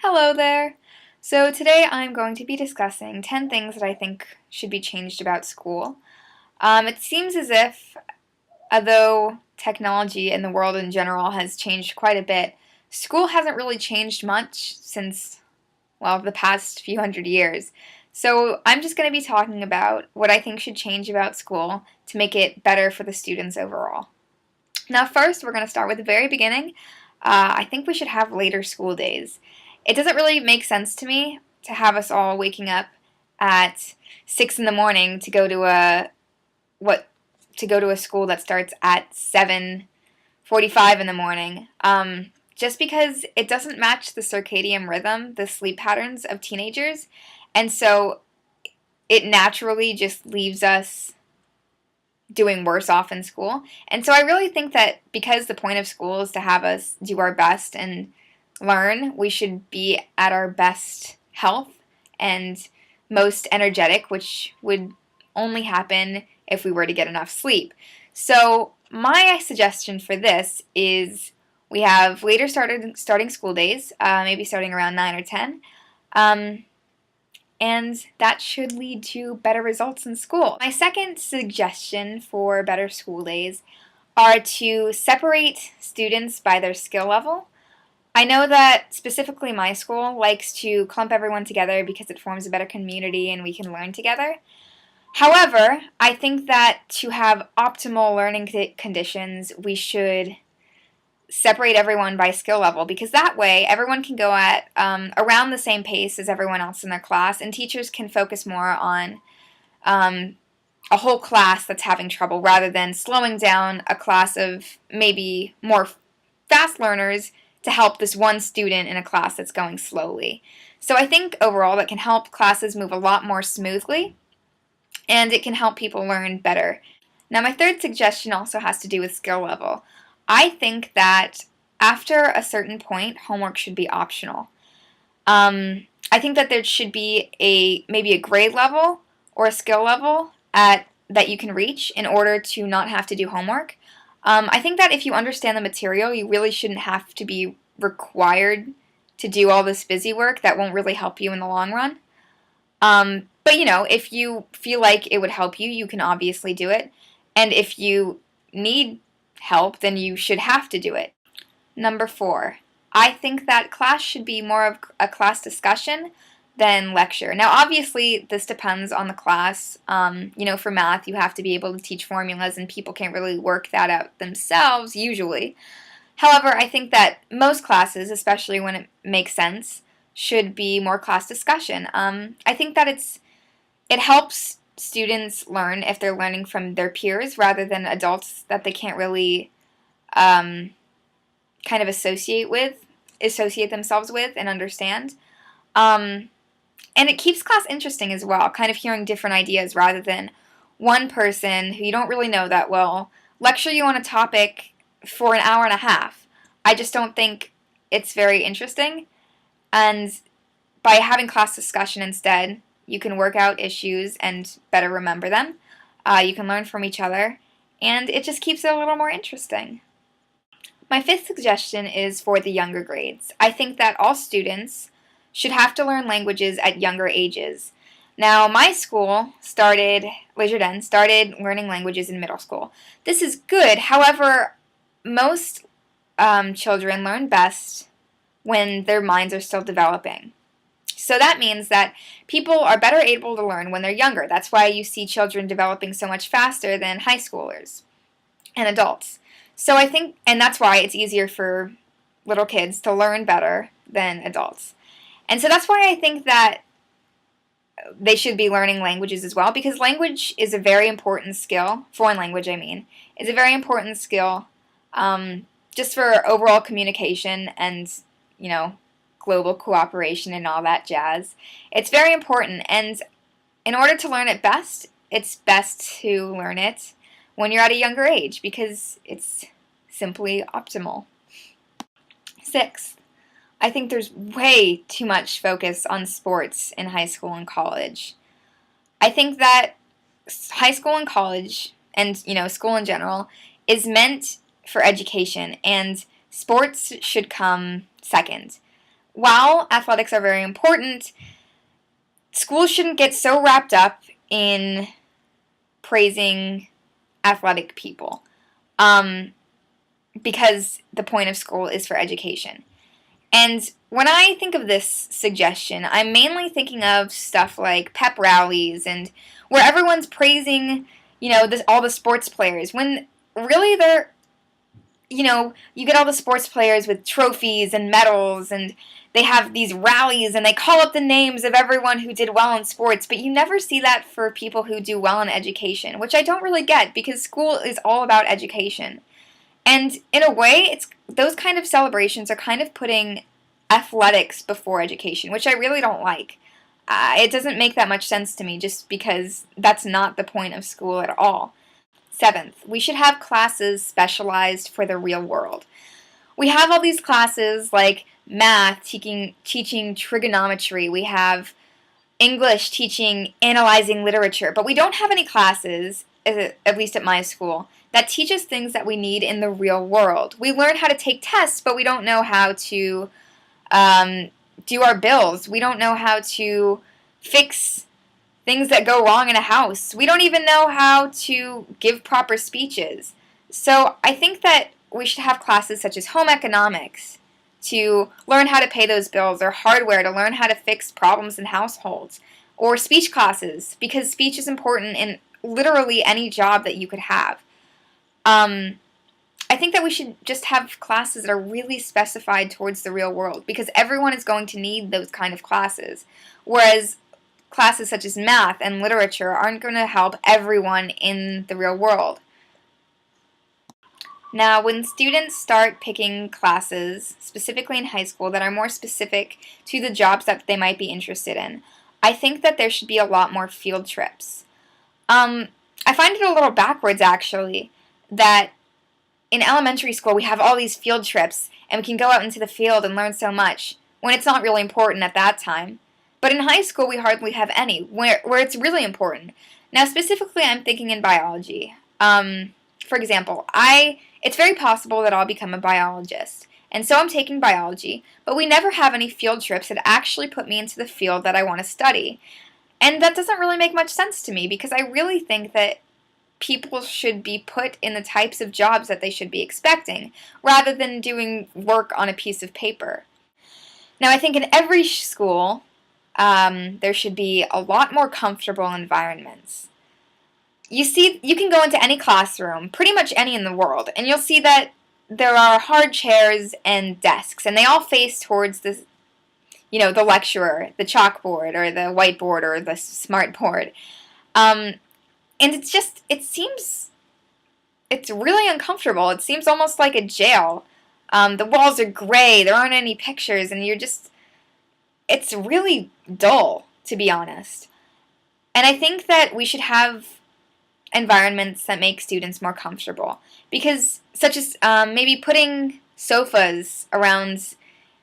Hello there! So today I'm going to be discussing 10 things that I think should be changed about school. It seems as if, although technology and the world in general has changed quite a bit, school hasn't really changed much since, well, the past few hundred years. So I'm just going to be talking about what I think should change about school to make it better for the students overall. Now first, we're going to start with the very beginning. I think we should have later school days. It doesn't really make sense to me to have us all waking up at 6 in the morning to go to a school that starts at 7:45 in the morning. Just because it doesn't match the circadian rhythm, the sleep patterns of teenagers, and so it naturally just leaves us doing worse off in school. And so I really think that because the point of school is to have us do our best and learn, we should be at our best health and most energetic, which would only happen if we were to get enough sleep. So my suggestion for this is we have later starting school days, maybe starting around 9 or 10. And that should lead to better results in school. My second suggestion for better school days are to separate students by their skill level. I know that specifically my school likes to clump everyone together because it forms a better community and we can learn together. However, I think that to have optimal learning conditions, we should separate everyone by skill level, because that way everyone can go at around the same pace as everyone else in their class, and teachers can focus more on a whole class that's having trouble rather than slowing down a class of maybe more fast learners to help this one student in a class that's going slowly. So I think overall that can help classes move a lot more smoothly, and it can help people learn better. Now my third suggestion also has to do with skill level. I think that after a certain point, homework should be optional. I think that there should be maybe a grade level or a skill level that you can reach in order to not have to do homework. I think that if you understand the material, you really shouldn't have to be required to do all this busy work that won't really help you in the long run. But if you feel like it would help you, you can obviously do it. And if you need help, then you should have to do it. Number 4, I think that class should be more of a class discussion than lecture. Now obviously this depends on the class. For math you have to be able to teach formulas and people can't really work that out themselves usually. However, I think that most classes, especially when it makes sense, should be more class discussion. I think that it helps students learn if they're learning from their peers rather than adults that they can't really kind of associate themselves with and understand. And it keeps class interesting as well, kind of hearing different ideas rather than one person who you don't really know that well lecture you on a topic for an hour and a half. I just don't think it's very interesting. And by having class discussion instead, you can work out issues and better remember them. You can learn from each other, and it just keeps it a little more interesting. My 5th suggestion is for the younger grades. I think that all students should have to learn languages at younger ages. Now, my school started learning languages in middle school. This is good. However, most children learn best when their minds are still developing. So that means that people are better able to learn when they're younger. That's why you see children developing so much faster than high schoolers and adults. So I think, and that's why it's easier for little kids to learn better than adults. And so that's why I think that they should be learning languages as well, because language is a very important skill, foreign language I mean, is a very important skill just for overall communication and, global cooperation and all that jazz. It's very important, and in order to learn it best, it's best to learn it when you're at a younger age because it's simply optimal. 6th, I think there's way too much focus on sports in high school and college. I think that high school and college, and school in general, is meant for education, and sports should come second. while athletics are very important, schools shouldn't get so wrapped up in praising athletic people, because the point of school is for education. And when I think of this suggestion, I'm mainly thinking of stuff like pep rallies and where everyone's praising, all the sports players, when really they're, you get all the sports players with trophies and medals, and they have these rallies and they call up the names of everyone who did well in sports, but you never see that for people who do well in education, which I don't really get, because school is all about education. And in a way, those kind of celebrations are kind of putting athletics before education, which I really don't like. It doesn't make that much sense to me, just because that's not the point of school at all. Seventh, we should have classes specialized for the real world. We have all these classes like math teaching trigonometry. We have English teaching analyzing literature, but we don't have any classes, at least at my school, that teach us things that we need in the real world. We learn how to take tests, but we don't know how to do our bills. We don't know how to fix things that go wrong in a house. We don't even know how to give proper speeches. So I think that we should have classes such as home economics to learn how to pay those bills, or hardware to learn how to fix problems in households, or speech classes, because speech is important in literally any job that you could have. I think that we should just have classes that are really specified towards the real world, because everyone is going to need those kind of classes, whereas classes such as math and literature aren't going to help everyone in the real world. Now, when students start picking classes, specifically in high school, that are more specific to the jobs that they might be interested in, I think that there should be a lot more field trips. I find it a little backwards, actually, that in elementary school we have all these field trips and we can go out into the field and learn so much, when it's not really important at that time. But in high school we hardly have any, where it's really important. Now, specifically, I'm thinking in biology. For example, it's very possible that I'll become a biologist, and so I'm taking biology, but we never have any field trips that actually put me into the field that I want to study. And that doesn't really make much sense to me, because I really think that people should be put in the types of jobs that they should be expecting, rather than doing work on a piece of paper. Now, I think in every school, there should be a lot more comfortable environments. You can go into any classroom, pretty much any in the world, and you'll see that there are hard chairs and desks, and they all face towards the lecturer, the chalkboard, or the whiteboard, or the smartboard. And it's really uncomfortable. It seems almost like a jail. The walls are gray, there aren't any pictures, and it's really dull, to be honest. And I think that we should have environments that make students more comfortable, because such as maybe putting sofas around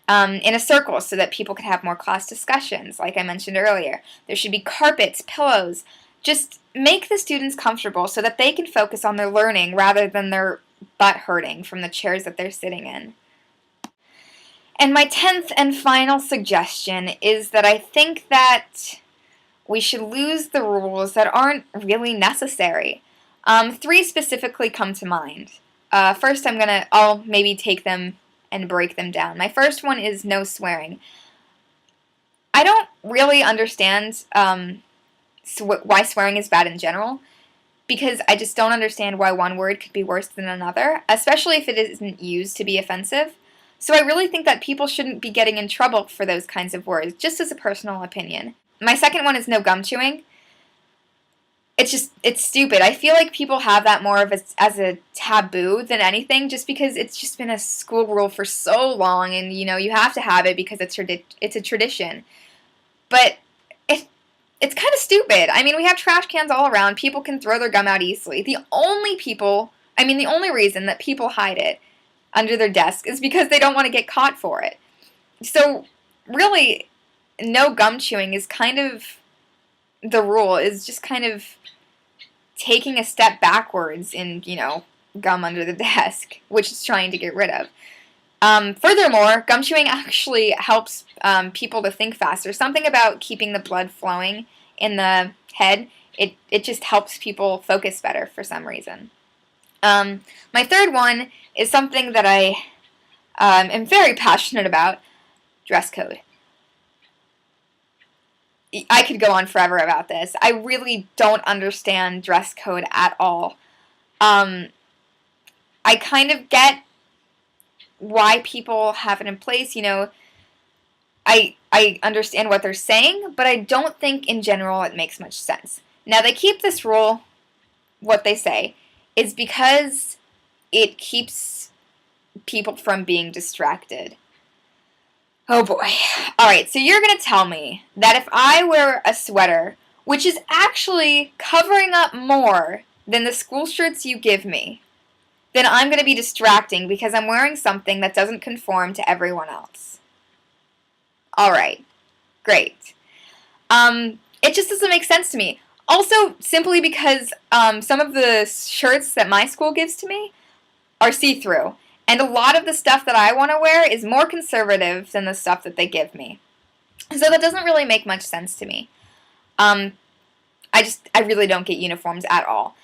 in a circle so that people can have more class discussions, like I mentioned earlier. There should be carpets, pillows. Just make the students comfortable so that they can focus on their learning rather than their butt hurting from the chairs that they're sitting in. And my 10th and final suggestion is that I think that we should lose the rules that aren't really necessary. 3 specifically come to mind. First, I'll maybe take them and break them down. My first one is no swearing. I don't really understand why swearing is bad in general, because I just don't understand why one word could be worse than another, especially if it isn't used to be offensive. So I really think that people shouldn't be getting in trouble for those kinds of words, just as a personal opinion. My second one is no gum chewing. It's stupid. I feel like people have that more as a taboo than anything, just because it's just been a school rule for so long, and you have to have it because it's a tradition. But it's kind of stupid. I mean, we have trash cans all around. People can throw their gum out easily. The only reason that people hide it under their desk is because they don't want to get caught for it. So really, no gum chewing is kind of the rule, is just kind of taking a step backwards in, gum under the desk, which it's trying to get rid of. Furthermore, gum chewing actually helps people to think faster. Something about keeping the blood flowing in the head, it just helps people focus better for some reason. My third one is something that I am very passionate about, dress code. I could go on forever about this. I really don't understand dress code at all. I kind of get why people have it in place. I understand what they're saying, but I don't think in general it makes much sense. Now, they keep this rule, what they say, is because it keeps people from being distracted. Oh boy. Alright, so you're going to tell me that if I wear a sweater, which is actually covering up more than the school shirts you give me, then I'm going to be distracting because I'm wearing something that doesn't conform to everyone else. Alright, great. It just doesn't make sense to me. Also, simply because some of the shirts that my school gives to me are see-through. And a lot of the stuff that I want to wear is more conservative than the stuff that they give me. So that doesn't really make much sense to me. I really don't get uniforms at all.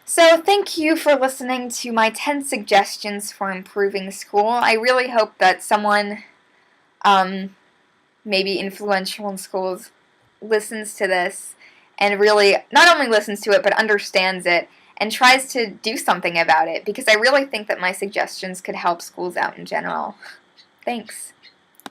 So thank you for listening to my 10 suggestions for improving school. I really hope that someone, maybe influential in schools, listens to this and really not only listens to it but understands it and tries to do something about it, because I really think that my suggestions could help schools out in general. Thanks.